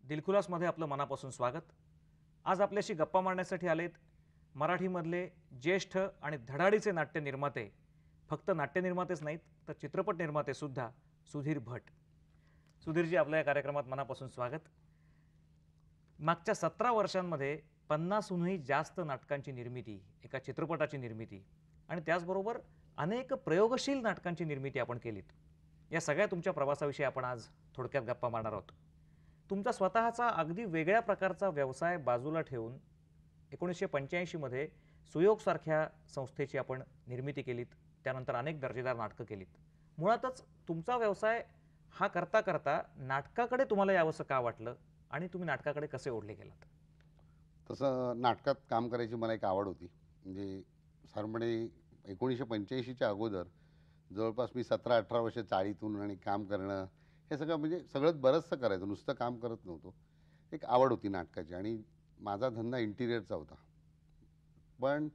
दिलखुलासमध्ये आपलं मनापासून स्वागत। आज आपल्याशी गप्पा मारण्यासाठी आलेत मराठीमधले ज्येष्ठ आणि धडाडीचे नाट्य निर्माते, फक्त नाट्य निर्मातेच नाहीत तर चित्रपट निर्माते सुद्धा, सुधीर भट। सुधीरजी, आपल्या या कार्यक्रमात मनापासून स्वागत। मागच्या 17 वर्षांमध्ये 50हूनही जास्त नाटकांची निर्मिती, एका चित्रपटाची निर्मिती आणि त्याचबरोबर अनेक प्रयोगशील नाटकांची निर्मिती आपण केलीत। या सगळ्या तुमच्या प्रवासाविषयी आपण आज थोडक्यात गप्पा मारणार आहोत। तुमचा स्वतःचा अगदी वेगळ्या प्रकारचा व्यवसाय बाजूला ठेवून 1985 मध्ये सुयोग सारख्या संस्थेची आपण निर्मिती केलीत, त्यानंतर अनेक दर्जेदार नाटकं केलीत। मुळातच तुमचा व्यवसाय हा करता करता नाटकाकडे तुम्हाला यावंसं का वाटलं आणि तुम्ही नाटकाकडे कसे ओढले गेलात? तसं नाटकात काम करायची मला एक आवड होती। म्हणजे साधारणपणे 1985च्या अगोदर जवळपास मी 17-18 वर्ष चाळीतून आणि काम करणं हे सगळं म्हणजे सगळंच बरंचसं करायचं, नुसतं काम करत नव्हतो। एक आवड होती नाटकाची आणि माझा धंदा इंटिरियरचा होता। पण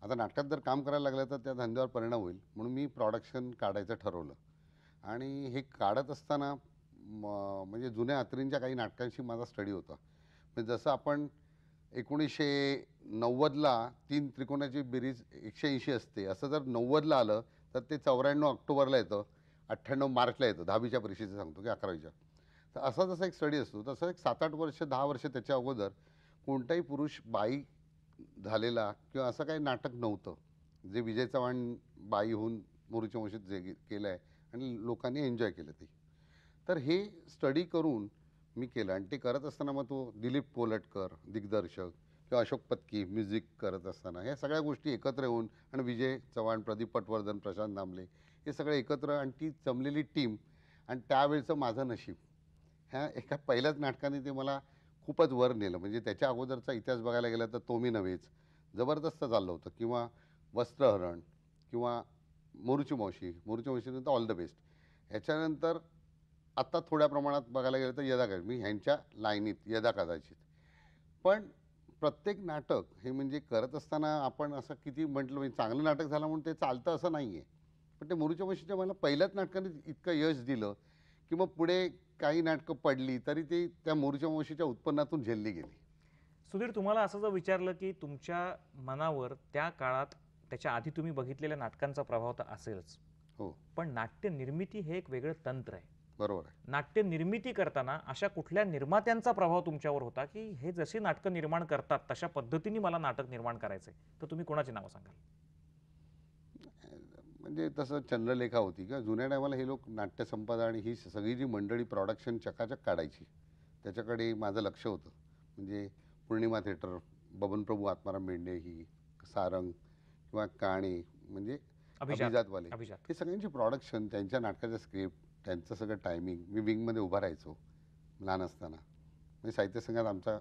आता नाटकात जर काम करायला लागलं तर त्या धंद्यावर परिणाम होईल म्हणून मी प्रोडक्शन काढायचं ठरवलं। आणि हे काढत असताना म्हणजे जुन्या अत्रींच्या काही नाटकांशी माझा स्टडी होता। म्हणजे जसं आपण 1990ला 3 त्रिकोणाची बेरीज 180 असते, असं जर 90ला आलं तर ते 94 ऑक्टोबरला येतं, 98 मार्चला येतं। 10वीच्या परीक्षेचं सांगतो की 11वीच्या। तर असा जसा एक स्टडी असतो तसं एक 7-8 वर्ष 10 वर्ष त्याच्या अगोदर कोणताही पुरुष बाई झालेला किंवा असं काही नाटक नव्हतं जे विजय चव्हाण बाई होऊन मोरूच्या वंशीत जे केलं आहे आणि लोकांनी एन्जॉय केलं ते। तर हे स्टडी करून मी केलं आणि ते करत असताना मग तो दिलीप कोलटकर दिग्दर्शक किंवा अशोक पत्की म्युझिक करत असताना ह्या सगळ्या गोष्टी एकत्र येऊन आणि विजय चव्हाण, प्रदीप पटवर्धन, प्रशांत दामले हे सगळे एकत्र आणि ती जमलेली टीम आणि त्यावेळचं माझं नशीब, ह्या एका पहिल्याच नाटकाने ते मला खूपच वर नेलं। म्हणजे त्याच्या अगोदरचा इतिहास बघायला गेला तर तो मी नव्हेच जबरदस्त चाललं होतं, किंवा वस्त्रहरण, किंवा मोरूची मावशीनंतर ऑल द बेस्ट। ह्याच्यानंतर आत्ता थोड्या प्रमाणात बघायला गेलं तर यदा मी ह्यांच्या लाईनीत यदा कदाचित। पण प्रत्येक नाटक हे म्हणजे करत असताना आपण असं किती म्हटलं म्हणजे चांगलं नाटक झालं म्हणून ते चालतं असं नाही आहे। पण ते मोरूच्या वंशीच्या मला पहिल्याच नाटकाने इतकं यश दिलं की मग पुढे काही नाटकं पडली तरी ते त्या मोरूच्या वंशीच्या उत्पन्नातून झेलली गेली। सुधीर, तुम्हाला असं जर विचारलं की तुमच्या मनावर त्या काळात त्याच्या आधी तुम्ही बघितलेल्या नाटकांचा प्रभाव तर असेलच, हो पण नाट्य निर्मिती हे एक वेगळं तंत्र आहे। बरोबर आहे। नाट्य निर्मिती करताना अशा कुठल्या निर्मात्यांचा प्रभाव तुमच्यावर होता की हे जशी नाटकं निर्माण करतात तशा पद्धतीने मला नाटक निर्माण करायचंय, तर तुम्ही कोणाची नावं सांगाल? म्हणजे तसं चंद्रलेखा होती किंवा जुन्या टायमाला हे लोक नाट्यसंपदा आणि ही सगळी जी मंडळी प्रोडक्शन चकाचक काढायची त्याच्याकडे माझं लक्ष होतं। म्हणजे पूर्णिमा थिएटर, बबनप्रभू आत्माराम बेंडे, ही सारंग किंवा काणे, म्हणजे अभिजातवाले, हे सगळ्यांची प्रोडक्शन, त्यांच्या नाटकाचं स्क्रिप्ट, त्यांचं सगळं टायमिंग। मी विंगमध्ये उभा राहायचो लहान असताना। म्हणजे साहित्य संघात आमचा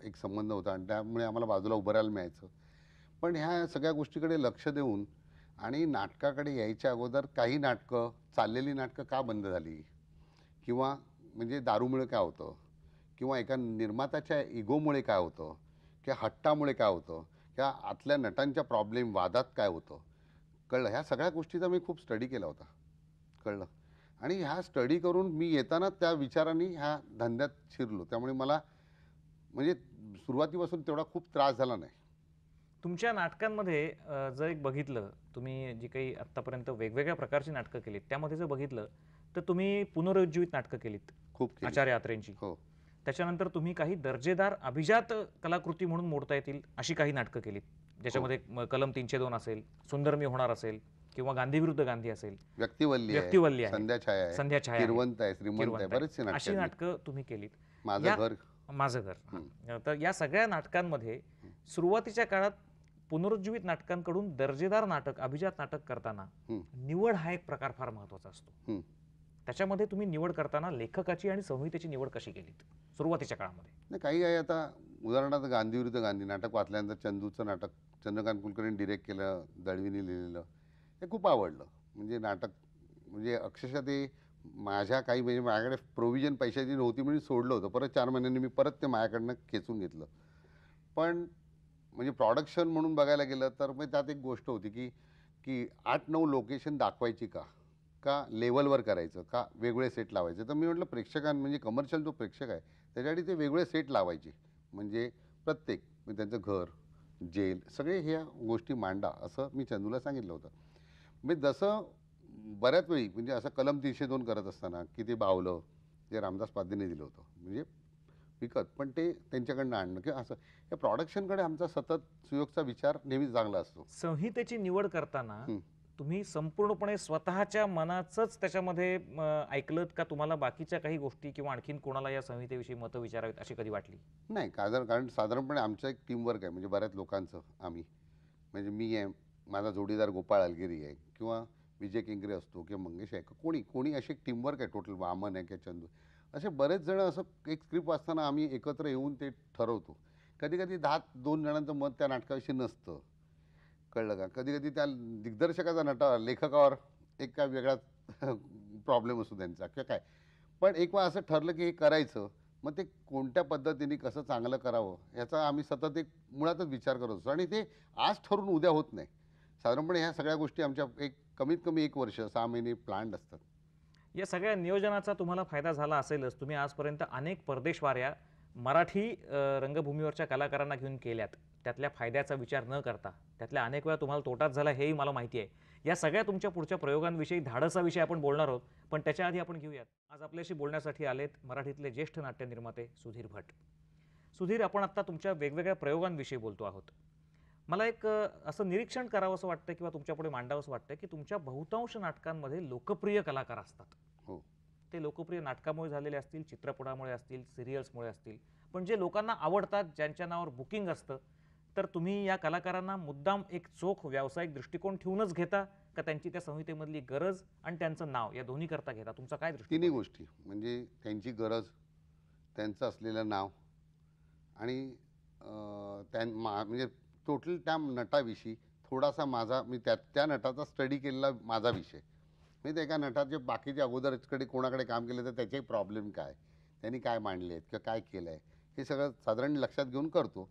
एक संबंध होता आणि त्यामुळे आम्हाला बाजूला उभं राहायला मिळायचं। पण ह्या सगळ्या गोष्टीकडे लक्ष देऊन आणि नाटकाकडे यायच्या अगोदर काही नाटकं, चाललेली नाटकं का बंद झाली, किंवा म्हणजे दारूमुळे काय होतं, किंवा एका निर्मात्याच्या इगोमुळे काय होतं, किंवा हट्टामुळे काय होतं, किंवा आतल्या नटांच्या प्रॉब्लेम वादात काय होतं, कळलं? ह्या सगळ्या गोष्टीचा मी खूप स्टडी केला होता, कळलं? आणि ह्या स्टडी करून मी येताना त्या विचारांनी ह्या धंद्यात शिरलो। त्यामुळे मला म्हणजे सुरुवातीपासून तेवढा खूप त्रास झाला नाही। तुमच्या नाटकांमध्ये जर एक बघितलं, तुम्ही जी काही आत्तापर्यंत वेगवेगळ्या प्रकारची नाटकं केलीत त्यामध्ये जर बघितलं तर तुम्ही पुनरुज्जीवित नाटकं केलीत, खूप केली। आचार्य अत्रेंची। हो त्याच्यानंतर तुम्ही काही दर्जेदार अभिजात कलाकृती म्हणून मोडता येतील अशी काही नाटकं केलीत, ज्याच्यामध्ये कलम 302 असेल, सुंदर मी होणार असेल, किंवा गांधी विरुद्ध गांधी असेल, व्यक्तिवल्ली व्यक्तिवल्ली आहे, संध्या छाया आहे, संध्या छाया, हिरवंत आहे, श्रीमंत आहे, बरेचसे नाटक अशी नाटकं तुम्ही केलीत। माझं घर, माझं घर। तर या सगळ्या नाटकांमध्ये सुरुवातीच्या काळात पुनरुज्जीवित नाटकांकडून दर्जेदार नाटक, अभिजात नाटक करताना निवड हा एक प्रकार फार महत्त्वाचा असतो। त्याच्यामध्ये तुम्ही निवड करताना लेखकाची आणि संहितेची निवड कशी केलीत सुरुवातीच्या काळामध्ये? नाही काही आहे। आता उदाहरणार्थ गांधी विरुद्ध गांधी नाटक वाचल्यानंतर चंदूचं नाटक चंद्रकांत कुलकर्णीने डिरेक्ट केलं, दळवीने लिहिलेलं, हे खूप आवडलं। म्हणजे नाटक म्हणजे अक्षरशः ते माझ्या काही म्हणजे माझ्याकडे प्रोव्हिजन पैशाची नव्हती म्हणून सोडलं होतं। परत 4 महिन्यांनी मी परत ते माझ्याकडनं खेचून घेतलं। पण म्हणजे प्रोडक्शन म्हणून बघायला गेलं तर मग त्यात एक गोष्ट होती की की 8-9 लोकेशन दाखवायची का, का लेवलवर करायचं, का वेगळे सेट लावायचे? तर मी म्हटलं म्हणजे कमर्शियल जो प्रेक्षक आहे त्याच्यासाठी ते वेगळे सेट लावायचे. म्हणजे प्रत्येक म्हणजे त्यांचं घर, जेल सगळे ह्या गोष्टी मांडा, असं मी चंदूला सांगितलं होतं. मी जसं बऱ्याच वेळी म्हणजे असं कलम 302 करत असताना की ते बावलं, जे रामदास पादीने दिलं होतं म्हणजे विकत, पण ते त्यांच्याकडनं आणणं किंवा असं या प्रोडक्शनकडे आमचा सतत सुयोगचा विचार नेहमी चांगला असतो. संहितेची निवड करताना हं. तुम्ही संपूर्णपणे स्वतःच्या मनाचंच त्याच्यामध्ये ऐकलत का तुम्हाला बाकीच्या काही गोष्टी किंवा आणखीन कोणाला या संहितेविषयी मतं विचारावीत अशी कधी वाटली? नाही कारण साधारणपणे आमचं एक टीमवर्क आहे म्हणजे बऱ्याच लोकांचं आम्ही म्हणजे मी आहे, माझा जोडीदार गोपाळ अलगिरी आहे किंवा विजय केंकरे असतो किंवा मंगेश आहे, कोणी कोणी अशी एक टीमवर्क आहे, टोटल वामन आहे किंवा चंदू, असे बरेच जण असं एक स्क्रिप्ट वाचताना आम्ही एकत्र येऊन ते ठरवतो. कधी कधी 2 जणांचं मत त्या नाटकाविषयी नसतं, कळलं का? कधी कधी त्या दिग्दर्शकाचा लेखकावर एक काय वेगळाच प्रॉब्लेम असतो त्यांचा किंवा काय, पण एक वेळा असं ठरलं की हे करायचं, मग ते कोणत्या पद्धतीने कसं चांगलं करावं याचा आम्ही सतत एक मुळातच विचार करत असतो आणि ते आज ठरून उद्या होत नाही. साधारणपणे ह्या सगळ्या गोष्टी आमच्या एक कमीत कमी 1 वर्ष 6 महिने प्लॅन्ड असतात. या सगळ्या नियोजनाचा तुम्हाला फायदा झाला असेलच. तुम्ही आजपर्यंत अनेक परदेशवाऱ्या मराठी रंगभूमीवरच्या कलाकारांना घेऊन केल्यात. त्यातल्या फायद्याचा विचार न करता त्यातल्या अनेक वेळा तुम्हाला तोटाच झाला हेही मला माहिती आहे. या सगळ्या तुमच्या पुढच्या प्रयोगांविषयी, धाडसाविषयी आपण बोलणार आहोत. पण त्याच्या आधी आपण घेऊयात. आज आपल्याशी बोलण्यासाठी आलेत मराठीतले ज्येष्ठ नाट्य निर्माते सुधीर भट. सुधीर, आपण आत्ता तुमच्या वेगवेगळ्या प्रयोगांविषयी बोलतो आहोत. मला एक असं निरीक्षण करावंसं वाटतं किंवा तुमच्यापुढे मांडावंसं वाटतं की तुमच्या बहुतांश नाटकांमध्ये लोकप्रिय कलाकार असतात. हो. ते लोकप्रिय नाटकामुळे झालेले असतील, चित्रपटामुळे असतील, सिरियल्समुळे असतील, पण जे लोकांना आवडतात, ज्यांच्या नावावर बुकिंग असतं, तर तुम्ही या कलाकारांना मुद्दाम एक चोख व्यावसायिक दृष्टिकोन ठेवूनच घेता का त्यांची त्या संहितेमधली गरज आणि त्यांचं नाव या दोन्ही करता घेता? तुमचा काय तिन्ही दृष्टिकोन आहे? गोष्टी म्हणजे त्यांची गरज, त्यांचं असलेलं नाव आणि म्हणजे टोटल त्या नटाविषयी थोडासा माझा मी त्या नटाचा स्टडी केलेला माझा विषय. म्हणजे एका नटाचे बाकीचे अगोदरकडे कोणाकडे काम केलं तर त्याचे प्रॉब्लेम काय, त्यांनी काय मांडले आहेत किंवा काय केलं आहे, हे सगळं साधारण लक्षात घेऊन करतो.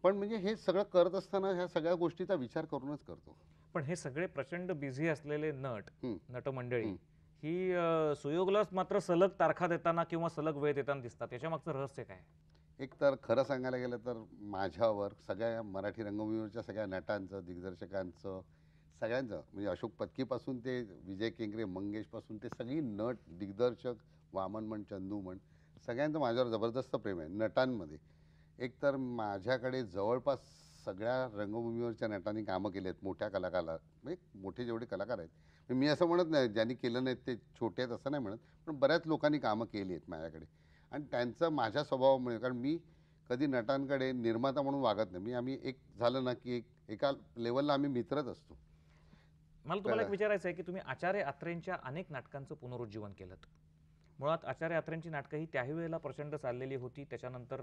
पण म्हणजे हे सगळं करत असताना ह्या सगळ्या गोष्टीचा विचार करूनच करतो. पण हे सगळे प्रचंड बिझी असलेले हं, नटमंडळी हं. ही सुयोगलाच मात्र सलग तारखा देताना किंवा सलग वेळ देताना दिसतात. याच्यामागचं रहस्य काय? एक तर खरं सांगायला गेलं तर माझ्यावर सगळ्या मराठी रंगभूमीवरच्या सगळ्या नटांचं, दिग्दर्शकांचं, सगळ्यांचं म्हणजे अशोक पत्कीपासून ते विजय केंकरे, मंगेशपासून ते सगळी नट, दिग्दर्शक, वामन म्हण, चंदू म्हण, सगळ्यांचं माझ्यावर जबरदस्त प्रेम आहे नटांमध्ये. एक तर माझ्याकडे जवळपास सगळ्या रंगभूमीवरच्या नटांनी कामं केली आहेत, मोठ्या कलाकाराला म्हणजे मोठे जेवढे कलाकार आहेत, म्हणजे मी असं म्हणत नाही ज्यांनी केलं नाही ते छोटे आहेत असं नाही म्हणत, पण बऱ्याच लोकांनी कामं केली आहेत माझ्याकडे. आणि त्यांचं माझ्या स्वभावामुळे, कारण मी कधी नटांकडे निर्माता म्हणून वागत नाही. आम्ही एक झालं ना की एका लेवलला आम्ही मित्रच असतो. मला तुम्हाला एक विचारायचं आहे की तुम्ही आचार्य अत्रेंच्या अनेक नाटकांचं पुनरुज्जीवन केलं. मुळात आचार्य अत्रेंची नाटकं ही त्याही वेळेला प्रचंड चाललेली होती. त्याच्यानंतर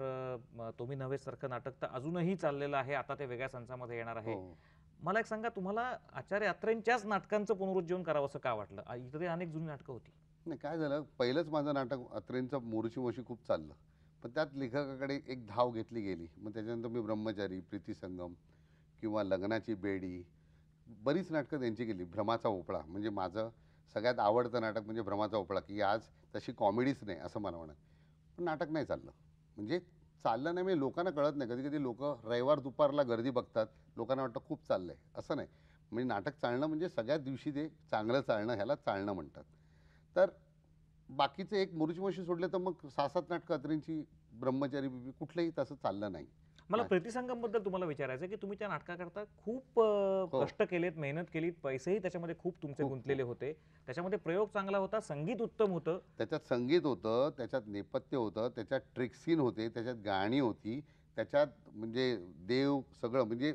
तुम्ही नव्हेसारखं नाटक तर अजूनही चाललेलं आहे. आता ते वेगळ्या संचामध्ये येणार आहे. हो. मला एक सांगा, तुम्हाला आचार्य अत्रेंच्याच नाटकांचं पुनरुज्जीवन करावंसं का वाटलं? इतर अनेक जुनी नाटकं होती. नाही, काय झालं, पहिलंच माझं नाटक अत्रेंचं मोरूची मावशी खूप चाललं, पण त्यात लेखकाकडे एक धाव घेतली गेली. मग त्याच्यानंतर मी ब्रह्मचारी, प्रीतिसंगम किंवा लग्नाची बेडी, बरीच नाटकं त्यांची केली. भ्रमाचा भोपळा म्हणजे माझं सगळ्यात आवडतं नाटक म्हणजे भ्रमाचा भोपळा, की आज तशी कॉमेडीच नाही असं मला म्हणत. पण नाटक नाही चाललं, म्हणजे चाललं नाही म्हणजे लोकांना कळत नाही. कधी कधी लोक रविवार दुपारला गर्दी बघतात, लोकांना वाटतं खूप चाललंय, असं नाही. म्हणजे नाटक चालणं म्हणजे सगळ्याच दिवशी ते चांगलं चालणं, ह्याला चालणं म्हणतात. तर बाकीचे एक मोरूची मावशी सोडले तर मग 6-7 नाटकं अत्रेंची, ब्रह्मचारी बीबी कुठलंही तसं चाललं नाही. मला नाही. प्रीतिसंगम बद्दल तुम्हाला विचारायचं आहे की तुम्ही त्या नाटकाकरता खूप हो. कष्ट केलेत, मेहनत केलीत, पैसेही त्याच्यामध्ये खूप तुमचे खूप गुंतलेले होते. त्याच्यामध्ये प्रयोग चांगला होता, संगीत उत्तम होतं. त्याच्यात संगीत होतं, त्याच्यात नेपथ्य होतं, त्याच्यात ट्रिक सीन होते, त्याच्यात गाणी होती, त्याच्यात म्हणजे देव सगळं म्हणजे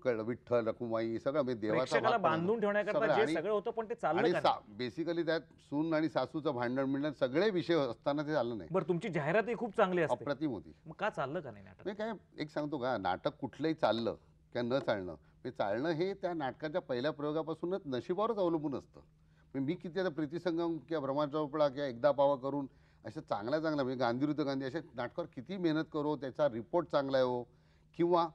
विठ्ठल रखुमाई सगळं म्हणजे देवाचा प्रेक्षकाला भाग पण बांधून होता. ठेवण्याकरता सगळं जे सगळं होतं, पण ते चाललं आणि का नाही? बेसिकली त्यात सून आणि सासूचं भांडण मिळणं सगळे विषय असताना ते झालं नाही. बरं, तुमची जाहिरातही खूप चांगली असते. अप्रतिम होती. मग का चाललं का नाही नाटक? म्हणजे काय, एक सांगतो का, नाटक कुठलंही चाललं किंवा न चालणं, ते चालणं हे त्या नाटकाच्या पहिल्या प्रयोगापासूनच नशिबावरच अवलंबून असतं. म्हणजे मी किती आता प्रीतिसंगम किंवा भ्रमाचा उपळा किंवा एकदा पावा करून अशा चांगल्या म्हणजे गांधी विरुद्ध गांधी अशा नाटकावर किती मेहनत करो, त्याचा रिपोर्ट चांगला आहे हो किंवा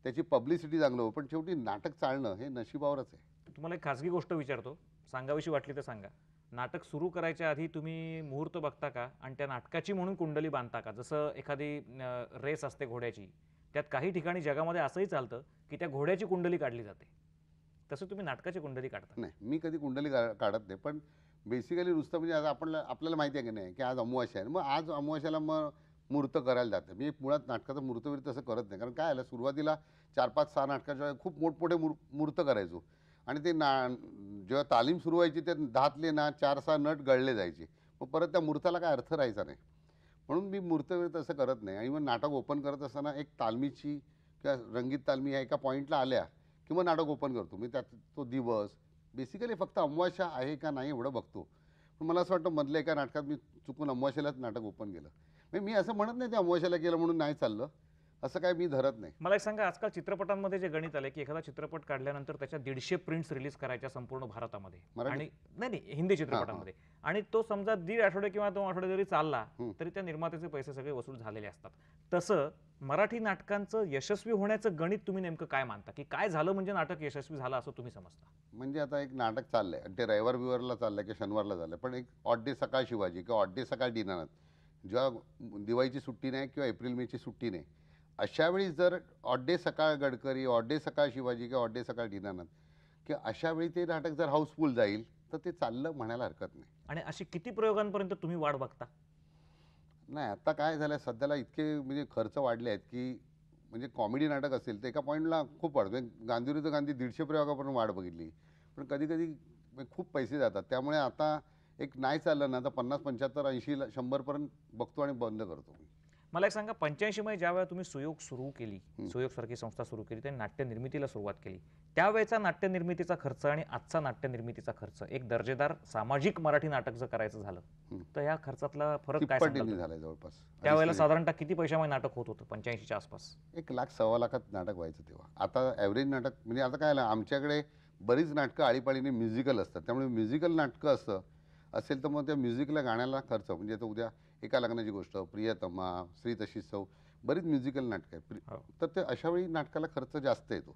त्याची पब्लिसिटी चांगलं हो, पण शेवटी नाटक चालणं हे नशिबावरच आहे. तुम्हाला एक खाजगी गोष्ट विचारतो. सांगावीशी वाटली तर सांगा. नाटक सुरू करायच्या आधी तुम्ही मुहूर्त बघता का आणि त्या नाटकाची म्हणून कुंडली बांधता का? जसं एखादी रेस असते घोड्याची, त्यात काही ठिकाणी जगामध्ये असंही चालतं की त्या घोड्याची कुंडली काढली जाते. तसं तुम्ही नाटकाची कुंडली काढता. नाही, मी कधी कुंडली काढत नाही. पण बेसिकली नुसतं म्हणजे आता आपल्याला माहिती आहे की नाही की आज अमावास्या आहे. मग आज अमावास्याला मग मुहूर्त करायला जातं. मी मुळात नाटकाचं मुहूर्तविरी तसं करत नाही. कारण काय झालं, सुरुवातीला 4-5-6 नाटकाच्या वेळेला खूप मोठमोठे मुहूर्त करायचो. आणि ते जेव्हा तालीम सुरू व्हायची ते 10तले ना 4-6 नट गळले जायचे. मग परत त्या मुहूर्ताला काय अर्थ राहायचा नाही. म्हणून मी मुहूर्तवेळी तसं करत नाही. आणि मग नाटक ओपन करत असताना एक तालमीची किंवा रंगीत तालमी ह्या एका पॉईंटला आल्या की मग नाटक ओपन करतो. मी त्यात तो दिवस बेसिकली फक्त अमावास्या आहे का नाही एवढं बघतो. पण मला असं वाटतं मधल्या एका नाटकात मी चुकून अमावास्यालाच नाटक ओपन केलं. म्हणजे मी असं म्हणत नाही ते अमावास्याला केलं म्हणून नाही चाललं, असं काय मी धरत नाही. मला एक सांगा, आजकाल चित्रपटांमध्ये जे गणित आले की एखादा चित्रपट काढल्यानंतर त्याच्या 150 प्रिंट्स रिलीज करायच्या संपूर्ण भारतामध्ये. मराठी? आणि नाही हिंदी चित्रपटांमध्ये. आणि तो समजा 1.5 आठवडे किंवा 2 आठवडे जरी चालला तरी त्या निर्मात्याचे पैसे सगळे वसूल झालेले असतात. तसं मराठी नाटकांचं यशस्वी होण्याचं गणित तुम्ही नेमकं काय मानता, की काय झालं म्हणजे नाटक यशस्वी झालं असं तुम्ही समजता? म्हणजे आता एक नाटक चाललंय आणि ते रविवार बिवारला चाललंय की शनिवारला झालंय, पण एक ऑड डे सकाळ शिवाजी किंवा ऑड डे सकाळ दीनानाथ, जेव्हा दिवाळीची सुट्टी नाही किंवा एप्रिल मेची सुट्टी नाही, अशा वेळी जर ऑड डे सकाळ गडकरी, ऑड डे सकाळ शिवाजी किंवा ऑड डे सकाळ दीनानाथ, की अशा वेळी ते नाटक जर हाऊसफुल जाईल तर ते चाललं म्हणायला हरकत नाही. आणि अशी किती प्रयोगांपर्यंत तुम्ही वाट बघता? नाही, आता काय झालं सध्याला इतके म्हणजे खर्च वाढले आहेत की म्हणजे कॉमेडी नाटक असेल तर एका पॉईंटला खूप वाढतो. गांधी विरुद्ध गांधी 150 प्रयोगापर्यंत वाढ बघितली. पण कधी कधी खूप पैसे जातात. त्यामुळे आता एक नाही चाललं ना तर 50, 75, 80, 100पर्यंत बघतो आणि बंद करतो. मला एक सांगा, 85 मध्ये ज्या वेळेला तुम्ही सुयोग सुरू केली, सुयोग सारखी संस्था सुरू केली, त्यांनी नाट्य निर्मितीला सुरुवात केली, त्यावेळेचा नाट्य निर्मितीचा खर्च आणि आजचा नाट्य निर्मितीचा खर्च, एक दर्जेदार सामाजिक मराठी नाटक जर करायचं झालं तर या खर्चातला फरक काय सांगाल तिप्पटीने तुम्ही? झालाय जवळपास. त्यावेळेला साधारणतः किती पैशामध्ये नाटक होत होतं 85च्या आसपास? 1,00,000-1,15,00,000 नाटक व्हायचं तेव्हा. आता ॲव्हरेज नाटक म्हणजे आता काय आलं, आमच्याकडे बरीच नाटकं आळीपाळीने म्युझिकल असतात. त्यामुळे म्युझिकल नाटकं असेल तर मग त्या म्युझिकला गाण्याला खर्च म्हणजे आता उद्या एका लग्नाची गोष्ट, प्रियतमा, श्री तशीच सौ, बरीच म्युझिकल नाटकं आहेत. तर ते अशा वेळी नाटकाला खर्च जास्त येतो.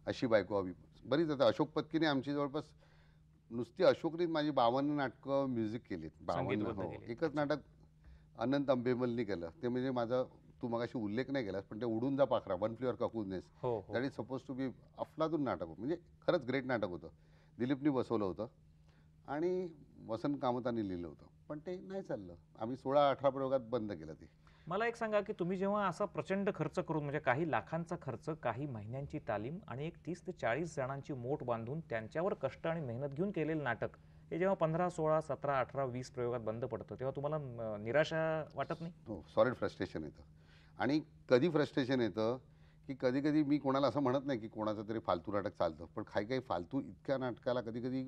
अशी बायको हवी बरीच. आता अशोक पत्कीने आमची जवळपास नुसती अशोकरीत माझी 52 नाटकं म्युझिक केलीत. 52. संगीतबद्ध हो, केली. एकच नाटक अनंत अंबेमलनी केलं. ते म्हणजे माझं, तू मगाशी उल्लेख नाही केलास पण ते उडून जा पाखरा, वन फ्लेवर ककूजनेस, हो हो. That is suppose to be अफलातून नाटक होतं. म्हणजे खरंच ग्रेट नाटक होतं. दिलीपनी बसवलं होतं आणि वसंत कामतांनी लिहिलं होतं. पण ते नाही चाललं. आम्ही 16-18 प्रयोगात बंद केलं ते. मला एक सांगा, की तुम्ही जेव्हा असा प्रचंड खर्च करून, म्हणजे काही लाखांचा खर्च, काही महिन्यांची तालीम आणि एक 30 ते 40 जणांची मोठ बांधून त्यांच्यावर कष्ट आणि मेहनत घेऊन केलेलं नाटक, हे जेव्हा 15, 16, 17, 18, 20 प्रयोगात बंद पडतं तेव्हा तुम्हाला निराशा वाटत नाही? हो, सॉलिड फ्रस्ट्रेशन येतं. आणि कधी फ्रस्ट्रेशन येतं की कधी कधी मी कोणाला असं म्हणत नाही की कोणाचं तरी फालतू नाटक चालतं, पण काही काही फालतू इतक्या नाटकाला कधी कधी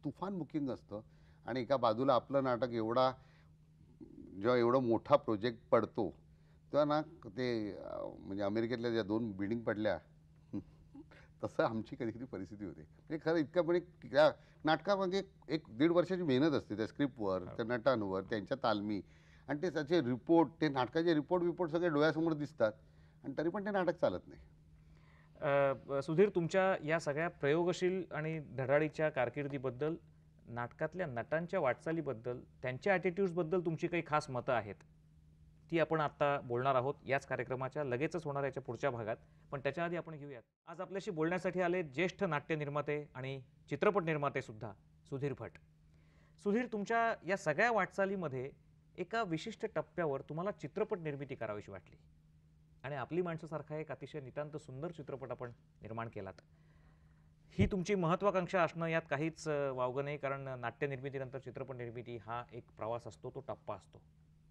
तुफान बुकिंग असतं. आणि एका बाजूला आपलं नाटक जेव्हा एवढा मोठा प्रोजेक्ट पडतो तेव्हा ना ते म्हणजे अमेरिकेतल्या ज्या 2 बिल्डिंग पडल्या तसं आमची कधी कधी परिस्थिती होते. म्हणजे खरं इतकं म्हणजे त्या नाटकामध्ये 1-1.5 वर्षाची मेहनत असते त्या स्क्रिप्टवर, त्या नटांवर, त्यांच्या तालमी, आणि ते त्याचे रिपोर्ट, ते नाटकाचे रिपोर्ट सगळे डोळ्यासमोर दिसतात आणि तरी पण ते नाटक चालत नाही. सुधीर, तुमच्या या सगळ्या प्रयोगशील आणि धडाडीच्या कारकिर्दीबद्दल, नाटकातल्या नटांच्या वाटचालीबद्दल, त्यांच्या ॲटिट्यूड्सबद्दल तुमची काही खास मतं आहेत, ती आपण आत्ता बोलणार आहोत याच कार्यक्रमाच्या लगेचच होणार याच्या पुढच्या भागात. पण त्याच्या आधी आपण घेऊयात, आज आपल्याशी बोलण्यासाठी आले ज्येष्ठ नाट्य निर्माते आणि चित्रपट निर्माते सुद्धा सुधीर भट. सुधीर, तुमच्या या सगळ्या वाटचालीमध्ये एका विशिष्ट टप्प्यावर तुम्हाला चित्रपट निर्मिती करावीशी वाटली आणि आपली माणसासारखा एक अतिशय नितांत सुंदर चित्रपट आपण निर्माण केलात. ही तुमची महत्वाकांक्षा असणं यात काहीच वावगं नाही, कारण नाट्य निर्मितीनंतर चित्रपट निर्मिती हा एक प्रवास असतो, तो टप्पा असतो.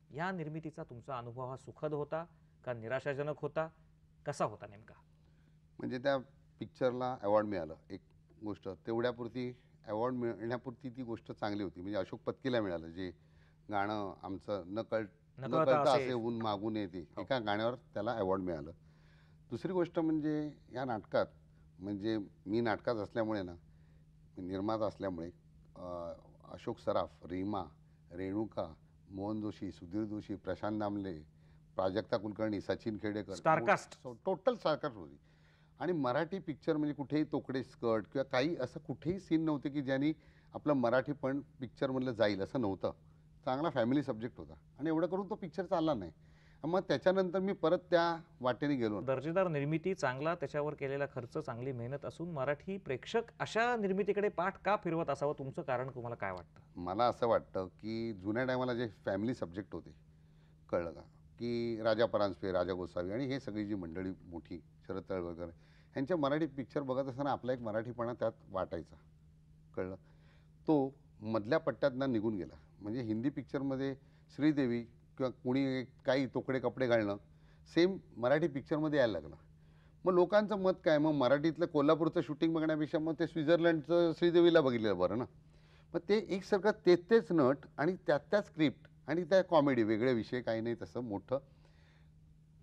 या निर्मितीचा तुमचा अनुभव हा सुखद होता का निराशाजनक होता, कसा होता नेमका? म्हणजे त्या पिक्चरला अवॉर्ड मिळालं, एक गोष्ट तेवढ्यापुरती, अवॉर्ड मिळण्यापुरती ती गोष्ट चांगली होती. म्हणजे अशोक पत्कीला मिळालं, जे गाणं आमचं न कळता असे ऊन मागून येते, एका गाण्यावर त्याला अवॉर्ड मिळालं. दुसरी गोष्ट म्हणजे या नाटकात, म्हणजे मी नाटकात असल्यामुळे ना, निर्माता असल्यामुळे Ashok Saraf, Reema, Renuka, Mohan Joshi, Sudhir Joshi, Prashant Damle, Prajakta Kulkarni, Sachin Khedekar, star cast. Total star cast होती. आणि मराठी पिक्चर म्हणजे कुठेही तोकडे स्कर्ट किंवा काही असं कुठेही सीन नव्हते की ज्यांनी आपलं मराठी पण पिक्चरमधलं जाईल असं नव्हतं. चांगला फॅमिली सब्जेक्ट होता आणि एवढं करून तो पिक्चर चालला नाही. मग त्याच्यानंतर मी परत त्या वाटेने गेलो. दर्जेदार निर्मिती, चांगला त्याच्यावर केलेला खर्च, चांगली मेहनत असून मराठी प्रेक्षक अशा निर्मितीकडे पाठ का फिरवत असावं? तुमचं कारण तुम्हाला काय वाटतं? मला असं वाटतं की जुन्या टायमाला जे फॅमिली सब्जेक्ट होते, कळलं का, की राजा परांजपे, राजा गोसावी आणि हे सगळी जी मंडळी मोठी, शरद तळवलकर, ह्यांच्या मराठी पिक्चर बघत असताना आपला एक मराठीपणा त्यात वाटायचा, कळलं. तो मधल्या पट्ट्यातनं निघून गेला. म्हणजे हिंदी पिक्चरमध्ये श्रीदेवी किंवा कुणी एक काही तोकडे कपडे घालणं सेम मराठी पिक्चरमध्ये यायला लागलं. मग लोकांचं मत काय, मग मराठीतलं कोल्हापूरचं शूटिंग बघण्यापेक्षा मग ते स्वित्झर्लंडचं श्रीदेवीला बघितलेलं बरं ना. मग ते एकसारखं तेच नट आणि त्या स्क्रिप्ट आणि त्या कॉमेडी, वेगळे विषय काही नाही तसं मोठं.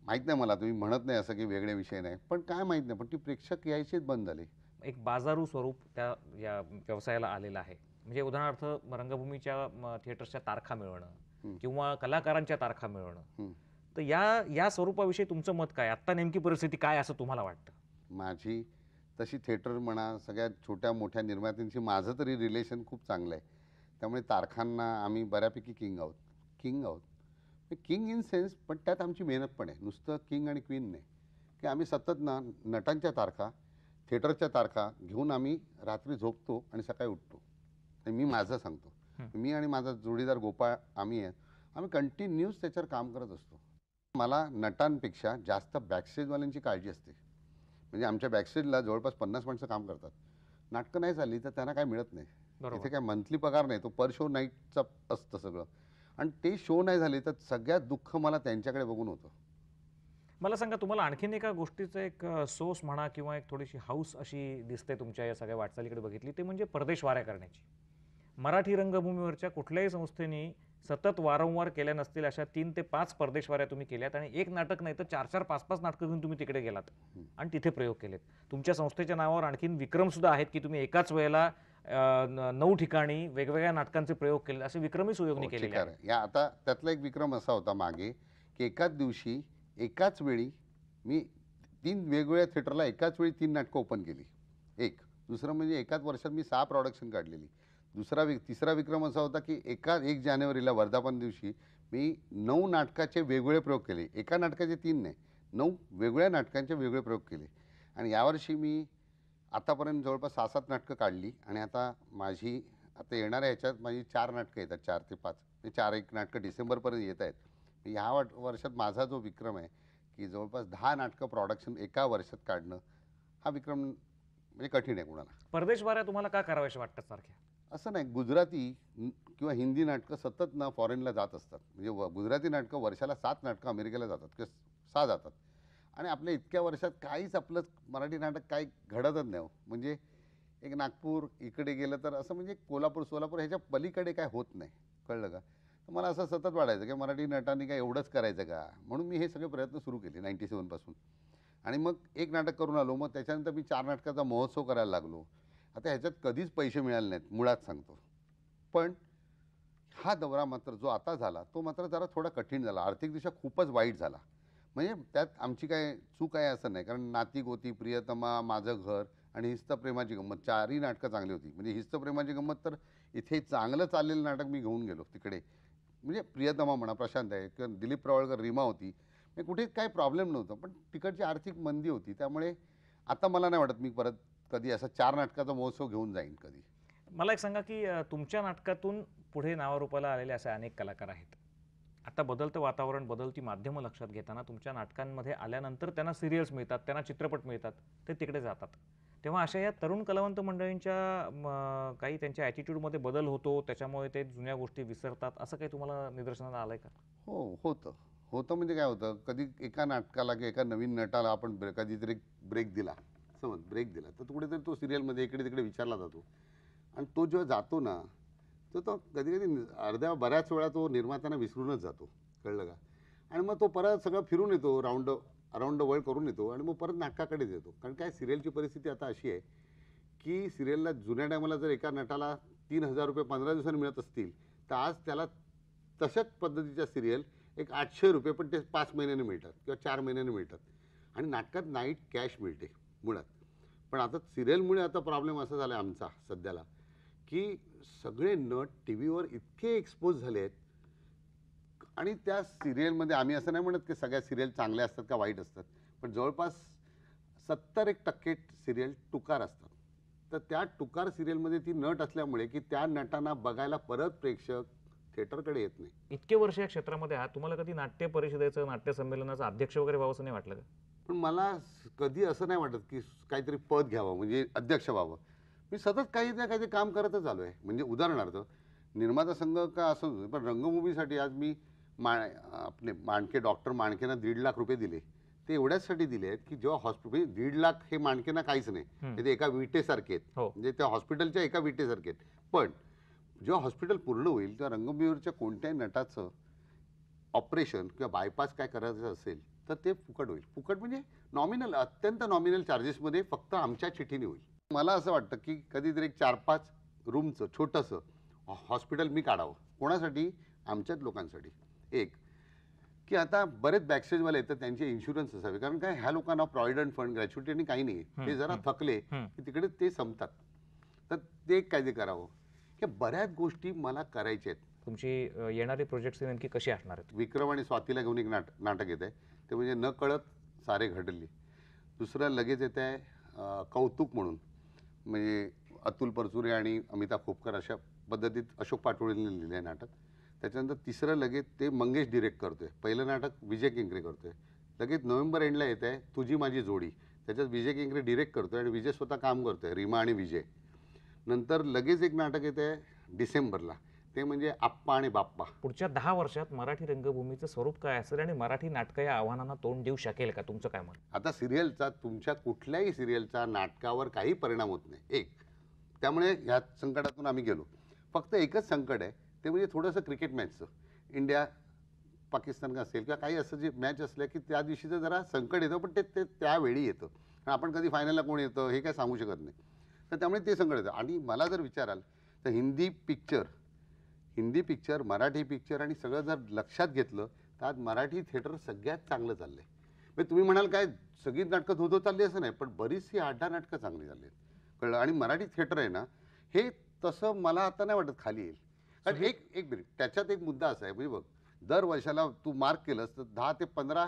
माहीत नाही मला, तुम्ही म्हणत नाही असं की वेगळे विषय नाही, पण काय माहीत नाही, पण ती प्रेक्षक यायचीच बंद झाली. एक बाजारू स्वरूप त्या या व्यवसायाला आलेलं आहे. म्हणजे उदाहरणार्थ रंगभूमीच्या थिएटर्सच्या तारखा मिळवणं किंवा कलाकारांच्या तारखा मिळवणं. तर या स्वरूपाविषयी तुमचं मत काय? आत्ता नेमकी परिस्थिती काय असं तुम्हाला वाटतं? माझी तशी थिएटर म्हणा, सगळ्या छोट्या मोठ्या निर्मात्यांशी माझं तरी रिलेशन खूप चांगलं आहे. त्यामुळे तारखांना आम्ही बऱ्यापैकी किंग आहोत. किंग आहोत किंग इन सेन्स, पण त्यात आमची मेहनत पण आहे. नुसतं किंग आणि क्वीन नाही, की आम्ही सतत नटांच्या तारखा, थिएटरच्या तारखा घेऊन आम्ही रात्री झोपतो आणि सकाळी उठतो. आणि मी माझं सांगतो, मी आणि माझा जोडीदार गोपाळ आम्ही कंटिन्यूस त्याच्यावर काम करत असतो. मला नटांपेक्षा जास्त बॅकस्टेजवाल्यांची काळजी असते. म्हणजे आमच्या बॅकस्टेजला जवळपास 50 माणसं काम करतात. नाटकं नाही झाली तर त्यांना काय मिळत नाही. इथे काय मंथली पगार नाही, तो पर शो नाईटचा असतं सगळं. आणि ते शो नाही झाले तर सगळ्यात दुःख मला त्यांच्याकडे बघून होतं. मला सांगा, तुम्हाला आणखीन एका गोष्टीचं एक सोस म्हणा किंवा एक थोडीशी हाऊस अशी दिसते तुमच्या या सगळ्या वाटचालीकडे बघितली, ते म्हणजे परदेशवाऱ्या करण्याची. मराठी रंगभूमीवरच्या कुठल्याही संस्थेने सतत वारंवार केल्या नसतील अशा 3 ते 5 परदेशवाऱ्या तुम्ही केल्यात आणि एक नाटक नाही तर 4-4, 5-5 नाटकं घेऊन तुम्ही तिकडे गेलात आणि तिथे प्रयोग केलेत. तुमच्या संस्थेच्या नावावर आणखीन विक्रम सुद्धा आहेत की तुम्ही एकाच वेळेला 9 ठिकाणी वेगवेगळ्या नाटकांचे प्रयोग केले, असे विक्रमी सुयोगनी केलेले आहेत. या आता त्यातला एक विक्रम असा होता मागे, की एकाच दिवशी एकाच वेळी मी 3 वेगवेगळ्या थिएटरला एकाच वेळी 3 नाटकं ओपन केली. एक दुसरं म्हणजे एकाच वर्षात मी 6 प्रोडक्शन काढलेली. तिसरा विक्रम असा होता की 1 जानेवारीला वर्धापन दिवशी मी 9 नाटकाचे वेगवेगळे प्रयोग केले. एका नाटकाचे 3 नाही, 9 वेगवेगळ्या नाटकांचे वेगळे प्रयोग केले. आणि यावर्षी मी आतापर्यंत जवळपास 6-7 नाटकं काढली आणि आता येणाऱ्या ह्याच्यात माझी 4 नाटकं येतात, 4 ते 5. ते 4-1 नाटकं डिसेंबरपर्यंत येत आहेत. ह्या वर्षात माझा जो विक्रम आहे की जवळपास 10 नाटकं प्रोडक्शन एका वर्षात काढणं, हा विक्रम म्हणजे कठीण आहे कुणाला. परदेशवाऱ्या तुम्हाला का कराव्याशा वाटतात सारख्या? असं नाही, गुजराती किंवा हिंदी नाटकं सतत फॉरेनला जात असतात. म्हणजे गुजराती नाटकं वर्षाला 7 नाटकं अमेरिकेला जातात किंवा 6 जातात. आणि आपल्या इतक्या वर्षात काहीच आपलं मराठी नाटक काही घडतच नाही. म्हणजे एक नागपूर इकडे गेलं तर असं म्हणजे सोलापूर ह्याच्या पलीकडे काय होत नाही, कळलं का. तर मला असं सतत वाटायचं की मराठी नटांनी काय एवढंच करायचं का, म्हणून मी हे सगळे प्रयत्न सुरू केले 97 पासून. आणि मग एक नाटक करून आलो, मग त्याच्यानंतर मी 4 नाटकाचा महोत्सव करायला लागलो. आता ह्याच्यात कधीच पैसे मिळाले नाहीत, मुळात सांगतो. पण हा दौरा मात्र जो आता झाला तो मात्र जरा थोडा कठीण झाला, आर्थिकदृष्ट्या खूपच वाईट झाला. म्हणजे त्यात आमची काय चूक आहे असं नाही, कारण नाती गोती, प्रियतमा, माझं घर आणि हिस्त प्रेमाची गंमत 4ही नाटकं चांगली होती. म्हणजे हिस्त प्रेमाची गंमत तर इथे चांगलं चाललेलं नाटक मी घेऊन गेलो तिकडे. म्हणजे प्रियतमा म्हणा, प्रशांत आहे किंवा दिलीप प्रवळकर, रीमा होती, म्हणजे कुठे काही प्रॉब्लेम नव्हतं. पण तिकडची आर्थिक मंदी होती, त्यामुळे आता मला नाही वाटत मी परत कधी असा 4 नाटकाचा महोत्सव घेऊन जाईन कधी. मला एक सांगा की तुमच्या नाटकातून पुढे नावारूपाला आलेले असे अनेक कलाकार आहेत. आता बदलतं वातावरण, बदलती माध्यमं लक्षात घेताना तुमच्या नाटकांमध्ये आल्यानंतर त्यांना सिरियल्स मिळतात, त्यांना चित्रपट मिळतात, ते तिकडे जातात. तेव्हा अशा या तरुण कलावंत मंडळींच्या काही त्यांच्या ॲटिट्यूडमध्ये बदल होतो, त्याच्यामुळे ते जुन्या गोष्टी विसरतात, असं काही तुम्हाला निदर्शनाला आलंय का? हो, होतं म्हणजे काय होतं, कधी एका नाटकाला किंवा एका नवीन नटाला आपण कधीतरी ब्रेक दिला, ब्रेक दिला तर कुठेतरी तो सिरियलमध्ये इकडे तिकडे विचारला जातो. आणि तो जेव्हा जातो ना, तो कधी कधी बऱ्याच वेळा तो निर्मात्यांना विसरूनच जातो, कळलं का. आणि मग तो परत सगळं फिरून येतो, अराउंड द वर्ल्ड करून येतो आणि मग परत नाटकाकडेच येतो. कारण काय, सिरियलची परिस्थिती आता अशी आहे की सिरियलला जुन्या टायमाला जर एका नटाला 3,000 रुपये 15 दिवसांनी मिळत असतील, तर आज त्याला तशाच पद्धतीच्या सिरियल एक 800 रुपये पण ते 5 महिन्यांनी मिळतात किंवा 4 महिन्यांनी मिळतात. आणि नाटकात नाईट कॅश मिळते मुळात. पण आता सिरियलमुळे आता प्रॉब्लेम असा झाला आहे आमचा सध्याला, की सगळे नट टी व्हीवर इतके एक्सपोज झाले आहेत आणि त्या सिरियलमध्ये आम्ही असं नाही म्हणत की सगळ्या सिरियल चांगल्या असतात का वाईट असतात, पण जवळपास 70% सिरियल टुकार असतात. तर त्या टुकार सिरियलमध्ये ती नट असल्यामुळे की त्या नटांना बघायला परत प्रेक्षक थिएटरकडे येत नाही. इतके वर्ष या क्षेत्रामध्ये आहात, तुम्हाला कधी नाट्य परिषदेचं नाट्य संमेलनाचं अध्यक्ष वगैरे व्हावं असं नाही वाटलं का? पण मला कधी असं नाही वाटत की काहीतरी पद घ्यावं म्हणजे अध्यक्ष व्हावं. मी सतत काही ना काहीतरी काम करतच आलो आहे. म्हणजे उदाहरणार्थ निर्माता संघ का असं, पण रंगभूमीसाठी आज मी आपले मांडके डॉक्टर मांडकेंना 1.5 लाख रुपये दिले. ते एवढ्याचसाठी दिले आहेत की जेव्हा हॉस्पिटल 1.5 लाख हे मांडकेंना काहीच नाही, ते एका विटेसारखे आहेत. हो. म्हणजे त्या हॉस्पिटलच्या एका विटेसारखे आहेत. पण जेव्हा हॉस्पिटल पूर्ण होईल तेव्हा रंगभूमीवरच्या कोणत्याही नटाचं ऑपरेशन किंवा बायपास काय करायचं असेल तर ते फुकट होईल. फुकट म्हणजे नॉमिनल, अत्यंत नॉमिनल चार्जेसमध्ये फक्त आमच्या चिठीने होईल. मला असं वाटतं की कधीतरी एक 4-5 रूमचं छोटंसं हॉस्पिटल मी काढावं. कोणासाठी? आमच्याच लोकांसाठी. एक की आता बरेच बॅकस्टेजवाले येतात, त्यांचे इन्शुरन्स असावे. कारण काय, ह्या लोकांना प्रॉव्हिडंट फंड ग्रॅच्युटी आणि काही नाही आहे. ते जरा थकले की तिकडे ते संपतात. तर ते एक कायदे करावं की बऱ्याच गोष्टी मला करायच्या आहेत. तुमची येणारी प्रोजेक्ट्स नेमकी कशी असणार आहेत? विक्रम आणि स्वातीला घेऊन एक नाटक येत आहे, ते म्हणजे न कळत सारे घडली. दुसरं लगेच येत आहे कौतुक म्हणून, म्हणजे अतुल परचुरे आणि अमिता खोपकर अशा पद्धतीत अशोक पाटोळेंनी लिहिलं आहे नाटक. त्याच्यानंतर तिसरं लगेच ते मंगेश डिरेक्ट करतोय. पहिलं नाटक विजय केंकरे करतोय. लगेच नोव्हेंबर एंडला येत आहे तुझी माझी जोडी. त्याच्यात विजय केंकरे डिरेक्ट करतोय आणि विजय स्वतः काम करतोय, रीमा आणि विजय. नंतर लगेच एक नाटक येत आहे डिसेंबरला, ते म्हणजे आप्पा आणि बाप्पा. पुढच्या 10 वर्षात मराठी रंगभूमीचं स्वरूप काय असेल आणि मराठी नाटकं या आव्हानांना तोंड देऊ शकेल का? तुमचं काय मत? आता सिरियलचा, तुमच्या कुठल्याही सिरियलचा नाटकावर काही परिणाम होत नाही. एक, त्यामुळे ह्या संकटातून आम्ही गेलो. फक्त एकच संकट आहे, ते म्हणजे थोडंसं क्रिकेट मॅचचं. इंडिया पाकिस्तान का असेल किंवा काही असं जे मॅच असल्या की त्या दिवशीचं जरा संकट येतं, पण ते त्यावेळी येतं. कारण आपण कधी फायनलला कोण येतं हे काय सांगू शकत नाही. तर त्यामुळे ते संकट येतं. आणि मला जर विचाराल तर हिंदी पिक्चर, मराठी पिक्चर आणि सगळं जर लक्षात घेतलं तर आज मराठी थिएटर सगळ्यात चांगलं चाललं आहे. म्हणजे तुम्ही म्हणाल काय सगळी नाटकं धो चालली असं नाही, पण बरीचशी 8-10 नाटकं चांगली चालली आहेत. कळलं? आणि मराठी थिएटर आहे ना, हे तसं मला आता नाही वाटत खाली येईल. कारण एक मिनिट, त्याच्यात एक मुद्दा असा आहे, म्हणजे बघ, दर वर्षाला तू मार्क केलंस तर 10 ते 15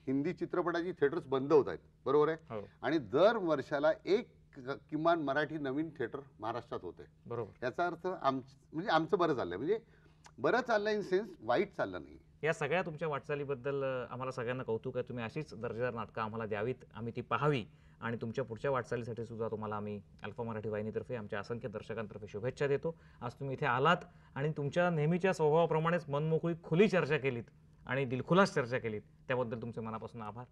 हिंदी चित्रपटाची थिएटर्स बंद होत आहेत, बरोबर आहे? आणि दर वर्षाला एक किमान मराठी नवीन थिएटर महाराष्ट्रात होते. बरोबर. याचा अर्थ म्हणजे आमचं बरं चाललंय. म्हणजे बरं चाललं इन सेन्स वाईट चाललं नाही. या सगळ्या तुमच्या वाटचालीबद्दल आम्हाला सगळ्यांना कौतुक आहे. तुम्ही अशीच दर्जेदार नाटकं आम्हाला द्यावीत, आम्ही ती पाहावी आणि तुमच्या पुढच्या वाटचालीसाठी सुद्धा तुम्हाला आम्ही अल्फा मराठी वाहिनीतर्फे आमच्या असंख्य दर्शकांतर्फे शुभेच्छा देतो. आज तुम्ही इथे आलात आणि तुमच्या नेहमीच्या स्वभावाप्रमाणेच मनमोकळी खुली चर्चा केलीत आणि दिलखुलास चर्चा केलीत, त्याबद्दल तुमचे मनापासून आभार.